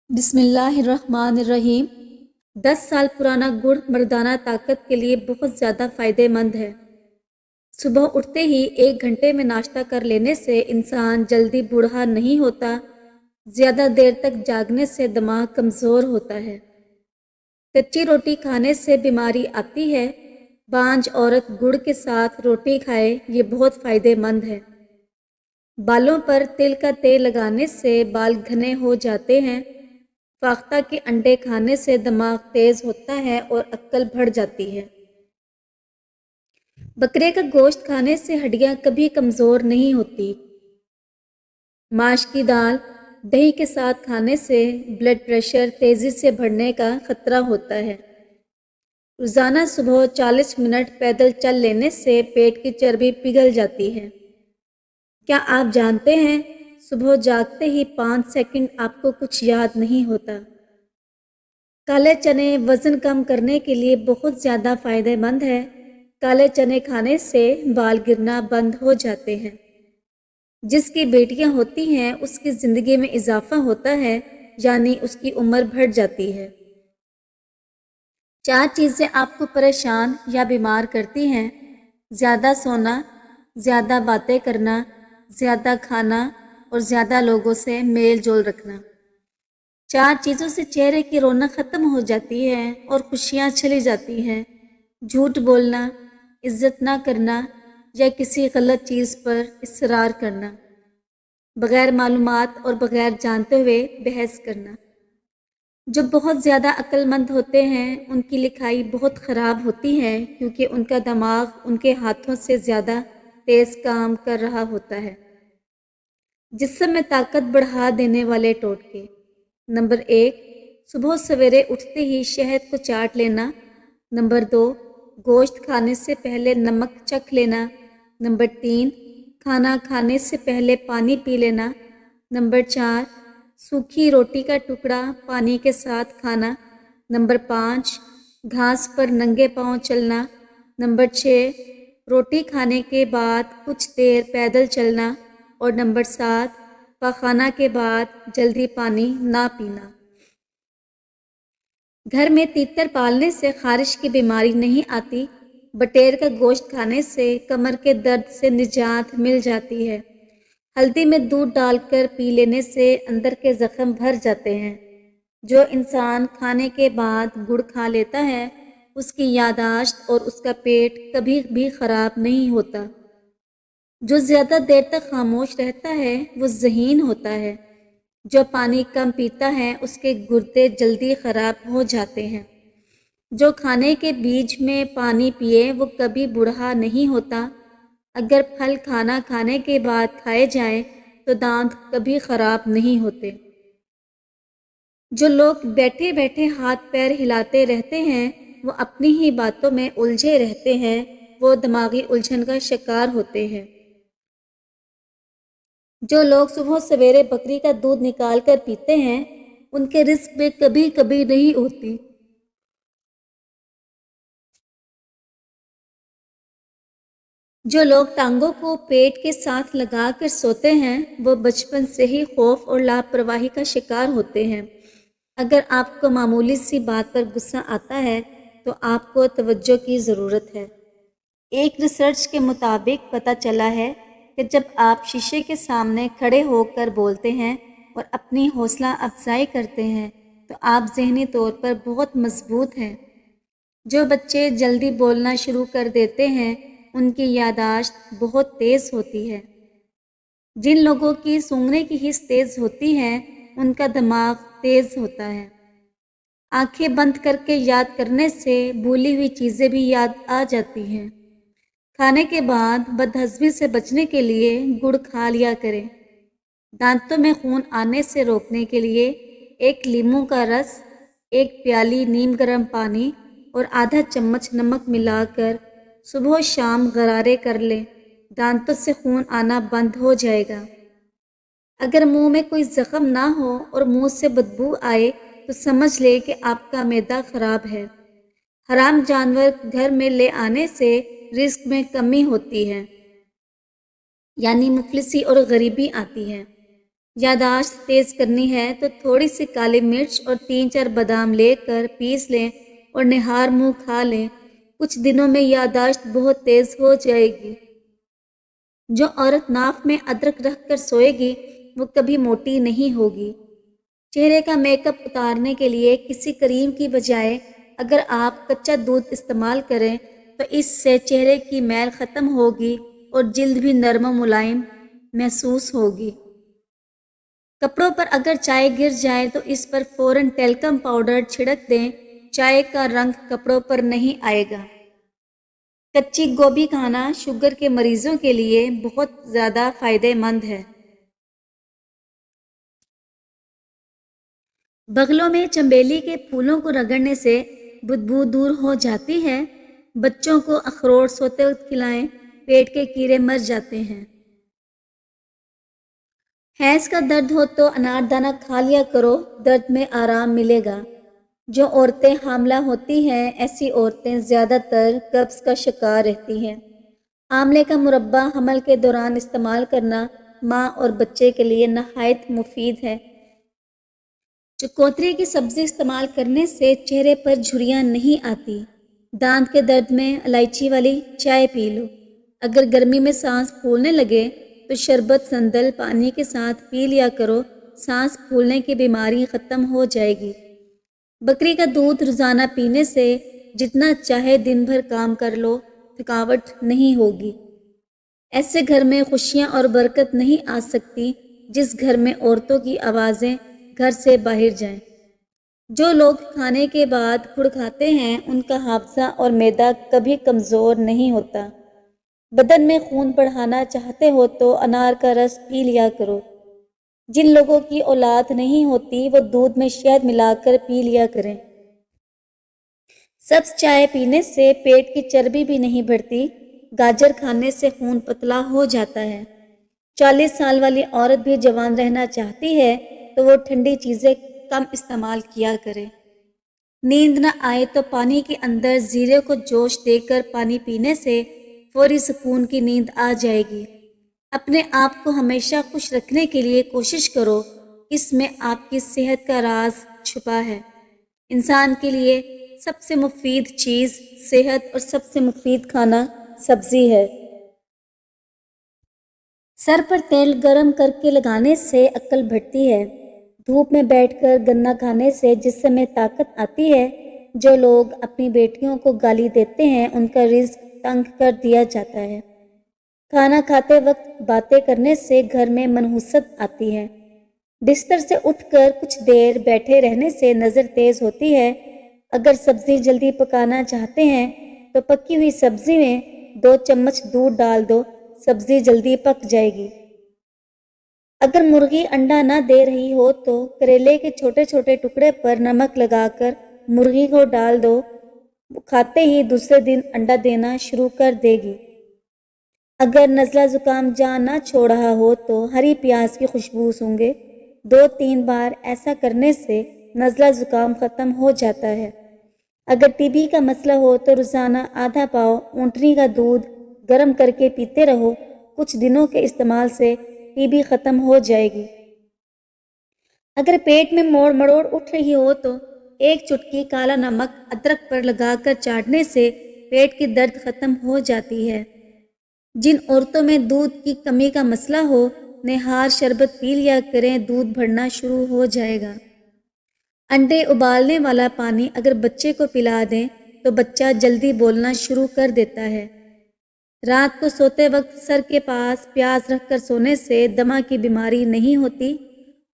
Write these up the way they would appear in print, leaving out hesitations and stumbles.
بسم اللہ الرحمن الرحیم۔ 10 سال پرانا گڑ مردانہ طاقت کے لیے بہت زیادہ فائدہ مند ہے۔ صبح اٹھتے ہی 1 گھنٹے میں ناشتہ کر لینے سے انسان جلدی بوڑھا نہیں ہوتا۔ زیادہ دیر تک جاگنے سے دماغ کمزور ہوتا ہے۔ کچی روٹی کھانے سے بیماری آتی ہے۔ بانجھ عورت گڑ کے ساتھ روٹی کھائے، یہ بہت فائدہ مند ہے۔ بالوں پر تل کا تیل لگانے سے بال گھنے ہو جاتے ہیں۔ فاختہ کے انڈے کھانے سے دماغ تیز ہوتا ہے اور عقل بڑھ جاتی ہے۔ بکرے کا گوشت کھانے سے ہڈیاں کبھی کمزور نہیں ہوتی۔ ماش کی دال دہی کے ساتھ کھانے سے بلڈ پریشر تیزی سے بڑھنے کا خطرہ ہوتا ہے۔ روزانہ صبح 40 منٹ پیدل چل لینے سے پیٹ کی چربی پگھل جاتی ہے۔ کیا آپ جانتے ہیں صبح جاگتے ہی 5 سیکنڈ آپ کو کچھ یاد نہیں ہوتا؟ کالے چنے وزن کم کرنے کے لیے بہت زیادہ فائدہ مند ہے۔ کالے چنے کھانے سے بال گرنا بند ہو جاتے ہیں۔ جس کی بیٹیاں ہوتی ہیں اس کی زندگی میں اضافہ ہوتا ہے، یعنی اس کی عمر بڑھ جاتی ہے۔ 4 چیزیں آپ کو پریشان یا بیمار کرتی ہیں: زیادہ سونا، زیادہ باتیں کرنا، زیادہ کھانا اور زیادہ لوگوں سے میل جول رکھنا۔ 4 چیزوں سے چہرے کی رونق ختم ہو جاتی ہے اور خوشیاں چلی جاتی ہیں: جھوٹ بولنا، عزت نہ کرنا یا کسی غلط چیز پر اصرار کرنا، بغیر معلومات اور بغیر جانتے ہوئے بحث کرنا۔ جو بہت زیادہ عقل مند ہوتے ہیں ان کی لکھائی بہت خراب ہوتی ہے کیونکہ ان کا دماغ ان کے ہاتھوں سے زیادہ تیز کام کر رہا ہوتا ہے۔ جسم میں طاقت بڑھا دینے والے ٹوٹکے۔ نمبر 1، صبح سویرے اٹھتے ہی شہد کو چاٹ لینا۔ نمبر 2، گوشت کھانے سے پہلے نمک چکھ لینا۔ نمبر 3، کھانا کھانے سے پہلے پانی پی لینا۔ نمبر 4، سوکھی روٹی کا ٹکڑا پانی کے ساتھ کھانا۔ نمبر 5، گھاس پر ننگے پاؤں چلنا۔ نمبر 6، روٹی کھانے کے بعد کچھ دیر پیدل چلنا۔ اور نمبر 7، پاخانہ کے بعد جلدی پانی نہ پینا۔ گھر میں تیتر پالنے سے خارش کی بیماری نہیں آتی۔ بٹیر کا گوشت کھانے سے کمر کے درد سے نجات مل جاتی ہے۔ ہلدی میں دودھ ڈال کر پی لینے سے اندر کے زخم بھر جاتے ہیں۔ جو انسان کھانے کے بعد گڑ کھا لیتا ہے اس کی یادداشت اور اس کا پیٹ کبھی بھی خراب نہیں ہوتا۔ جو زیادہ دیر تک خاموش رہتا ہے وہ ذہین ہوتا ہے۔ جو پانی کم پیتا ہے اس کے گردے جلدی خراب ہو جاتے ہیں۔ جو کھانے کے بیچ میں پانی پیے وہ کبھی بوڑھا نہیں ہوتا۔ اگر پھل کھانا کھانے کے بعد کھائے جائیں تو دانت کبھی خراب نہیں ہوتے۔ جو لوگ بیٹھے بیٹھے ہاتھ پیر ہلاتے رہتے ہیں وہ اپنی ہی باتوں میں الجھے رہتے ہیں، وہ دماغی الجھن کا شکار ہوتے ہیں۔ جو لوگ صبح سویرے بکری کا دودھ نکال کر پیتے ہیں ان کے رزق میں کبھی کبھی نہیں ہوتی۔ جو لوگ ٹانگوں کو پیٹ کے ساتھ لگا کر سوتے ہیں وہ بچپن سے ہی خوف اور لاپرواہی کا شکار ہوتے ہیں۔ اگر آپ کو معمولی سی بات پر غصہ آتا ہے تو آپ کو توجہ کی ضرورت ہے۔ ایک ریسرچ کے مطابق پتہ چلا ہے کہ جب آپ شیشے کے سامنے کھڑے ہو کر بولتے ہیں اور اپنی حوصلہ افزائی کرتے ہیں تو آپ ذہنی طور پر بہت مضبوط ہیں۔ جو بچے جلدی بولنا شروع کر دیتے ہیں ان کی یادداشت بہت تیز ہوتی ہے۔ جن لوگوں کی سونگھنے کی حس تیز ہوتی ہے ان کا دماغ تیز ہوتا ہے۔ آنکھیں بند کر کے یاد کرنے سے بھولی ہوئی چیزیں بھی یاد آ جاتی ہیں۔ کھانے کے بعد بدہضمی سے بچنے کے لیے گڑ کھا لیا کریں۔ دانتوں میں خون آنے سے روکنے کے لیے 1 لیموں کا رس، 1 پیالی نیم گرم پانی اور آدھا چمچ نمک ملا کر صبح و شام غرارے کر لیں، دانتوں سے خون آنا بند ہو جائے گا۔ اگر منہ میں کوئی زخم نہ ہو اور منہ سے بدبو آئے تو سمجھ لے کہ آپ کا معدہ خراب ہے۔ حرام جانور گھر میں لے آنے سے رزق میں کمی ہوتی ہے، یعنی مفلسی اور غریبی آتی ہے۔ یادداشت تیز کرنی ہے تو تھوڑی سی کالی مرچ اور 3-4 بادام لے کر پیس لیں اور نہار منہ کھا لیں۔ کچھ دنوں میں یادداشت بہت تیز ہو جائے گی۔ جو عورت ناف میں ادرک رکھ کر سوئے گی وہ کبھی موٹی نہیں ہوگی۔ چہرے کا میک اپ اتارنے کے لیے کسی کریم کی بجائے اگر آپ کچا دودھ استعمال کریں تو اس سے چہرے کی میل ختم ہوگی اور جلد بھی نرم و ملائم محسوس ہوگی۔ کپڑوں پر اگر چائے گر جائے تو اس پر فوراً ٹیلکم پاؤڈر چھڑک دیں، چائے کا رنگ کپڑوں پر نہیں آئے گا۔ کچی گوبھی کھانا شوگر کے مریضوں کے لیے بہت زیادہ فائدہ مند ہے۔ بغلوں میں چنبیلی کے پھولوں کو رگڑنے سے بدبو دور ہو جاتی ہے۔ بچوں کو اخروٹ سوتے وقت کھلائیں، پیٹ کے کیڑے مر جاتے ہیں۔ حیض کا درد ہو تو اناردانہ کھا لیا کرو، درد میں آرام ملے گا۔ جو عورتیں حاملہ ہوتی ہیں ایسی عورتیں زیادہ تر قبض کا شکار رہتی ہیں۔ آملے کا مربع حمل کے دوران استعمال کرنا ماں اور بچے کے لیے نہایت مفید ہے۔ چکوتری کی سبزی استعمال کرنے سے چہرے پر جھریاں نہیں آتی۔ دانت کے درد میں الائچی والی چائے پی لو۔ اگر گرمی میں سانس پھولنے لگے تو شربت سندل پانی کے ساتھ پی لیا کرو، سانس پھولنے کی بیماری ختم ہو جائے گی۔ بکری کا دودھ روزانہ پینے سے جتنا چاہے دن بھر کام کر لو، تھکاوٹ نہیں ہوگی۔ ایسے گھر میں خوشیاں اور برکت نہیں آ سکتی جس گھر میں عورتوں کی آوازیں گھر سے باہر جائیں۔ جو لوگ کھانے کے بعد گڑ کھاتے ہیں ان کا حافظہ اور معدہ کبھی کمزور نہیں ہوتا۔ بدن میں خون بڑھانا چاہتے ہو تو انار کا رس پی لیا کرو۔ جن لوگوں کی اولاد نہیں ہوتی وہ دودھ میں شہد ملا کر پی لیا کریں۔ سبز چائے پینے سے پیٹ کی چربی بھی نہیں بڑھتی۔ گاجر کھانے سے خون پتلا ہو جاتا ہے۔ 40 سال والی عورت بھی جوان رہنا چاہتی ہے تو وہ ٹھنڈی چیزیں کم استعمال کیا کرے۔ نیند نہ آئے تو پانی کے اندر زیرے کو جوش دے کر پانی پینے سے فوری سکون کی نیند آ جائے گی۔ اپنے آپ کو ہمیشہ خوش رکھنے کے لیے کوشش کرو، اس میں آپ کی صحت کا راز چھپا ہے۔ انسان کے لیے سب سے مفید چیز صحت اور سب سے مفید کھانا سبزی ہے۔ سر پر تیل گرم کر کے لگانے سے عقل بڑھتی ہے۔ دھوپ میں بیٹھ کر گنا کھانے سے جسم میں طاقت آتی ہے۔ جو لوگ اپنی بیٹیوں کو گالی دیتے ہیں ان کا رزق تنگ کر دیا جاتا ہے۔ کھانا کھاتے وقت باتیں کرنے سے گھر میں منحوست آتی ہے۔ بستر سے اٹھ کر کچھ دیر بیٹھے رہنے سے نظر تیز ہوتی ہے۔ اگر سبزی جلدی پکانا چاہتے ہیں تو پکی ہوئی سبزی میں 2 چمچ دودھ ڈال دو، سبزی جلدی پک جائے گی۔ اگر مرغی انڈا نہ دے رہی ہو تو کریلے کے چھوٹے چھوٹے ٹکڑے پر نمک لگا کر مرغی کو ڈال دو، کھاتے ہی دوسرے دن انڈا دینا شروع کر دے گی۔ اگر نزلہ زکام جان نہ چھوڑ رہا ہو تو ہری پیاز کی خوشبو سونگھے۔ 2-3 بار ایسا کرنے سے نزلہ زکام ختم ہو جاتا ہے۔ اگر ٹی بی کا مسئلہ ہو تو روزانہ آدھا پاؤ اونٹنی کا دودھ گرم کر کے پیتے رہو، کچھ دنوں کے استعمال سے ٹی بی ختم ہو جائے گی۔ اگر پیٹ میں موڑ مڑوڑ اٹھ رہی ہو تو 1 چٹکی کالا نمک ادرک پر لگا کر چاٹنے سے پیٹ کی درد ختم ہو جاتی ہے۔ جن عورتوں میں دودھ کی کمی کا مسئلہ ہو نہار شربت پی لیا کریں، دودھ بڑھنا شروع ہو جائے گا۔ انڈے ابالنے والا پانی اگر بچے کو پلا دیں تو بچہ جلدی بولنا شروع کر دیتا ہے۔ رات کو سوتے وقت سر کے پاس پیاز رکھ کر سونے سے دمہ کی بیماری نہیں ہوتی۔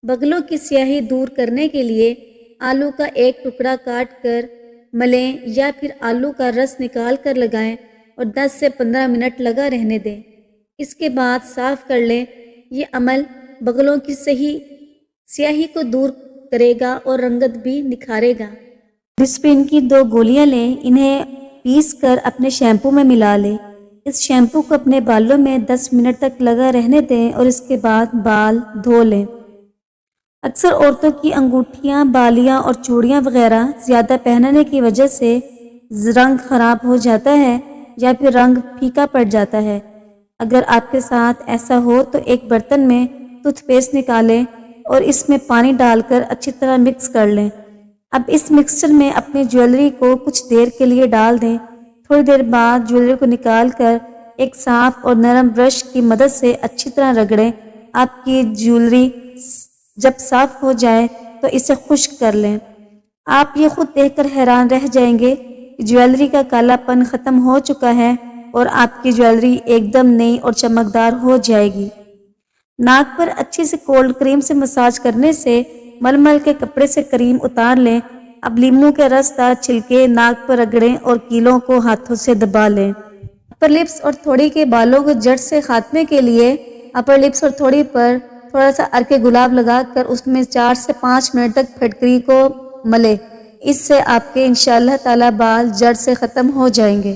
بغلوں کی سیاہی دور کرنے کے لیے آلو کا 1 ٹکڑا کاٹ کر ملیں یا پھر آلو کا رس نکال کر لگائیں اور 10 سے 15 منٹ لگا رہنے دیں۔ اس کے بعد صاف کر لیں۔ یہ عمل بغلوں کی سیاہی کو دور کرے گا اور رنگت بھی نکھارے گا۔ ڈسپرین کی 2 گولیاں لیں، انہیں پیس کر اپنے شیمپو میں ملا لیں۔ اس شیمپو کو اپنے بالوں میں 10 منٹ تک لگا رہنے دیں اور اس کے بعد بال دھو لیں۔ اکثر عورتوں کی انگوٹھیاں، بالیاں اور چوڑیاں وغیرہ زیادہ پہننے کی وجہ سے رنگ خراب ہو جاتا ہے یا پھر رنگ پھیکا پڑ جاتا ہے۔ اگر آپ کے ساتھ ایسا ہو تو ایک برتن میں ٹوتھ پیسٹ نکالیں اور اس میں پانی ڈال کر اچھی طرح مکس کر لیں۔ اب اس مکسچر میں اپنی جویلری کو کچھ دیر کے لیے ڈال دیں۔ تھوڑی دیر بعد جویلری کو نکال کر ایک صاف اور نرم برش کی مدد سے اچھی طرح رگڑیں۔ آپ کی جویلری جب صاف ہو جائے تو اسے خشک کر لیں۔ آپ یہ خود دیکھ کر حیران رہ جائیں گے کہ جویلری کا کالا پن ختم ہو چکا ہے اور آپ کی جویلری ایک دم نئی اور چمکدار ہو جائے گی۔ ناک پر اچھی سے کولڈ کریم سے مساج کرنے سے ململ کے کپڑے سے کریم اتار لیں۔ اب لیموں کے رس دار چھلکے ناک پر رگڑیں اور کیلوں کو ہاتھوں سے دبا لیں۔ اپر لپس اور تھوڑی کے بالوں کو جڑ سے خاتمے کے لیے اپر لپس اور تھوڑی پر تھوڑا سا ارک گلاب لگا کر اس میں 4 سے 5 منٹ تک پھٹکری کو ملے۔ اس سے آپ کے انشاءاللہ تعالی بال جڑ سے ختم ہو جائیں گے۔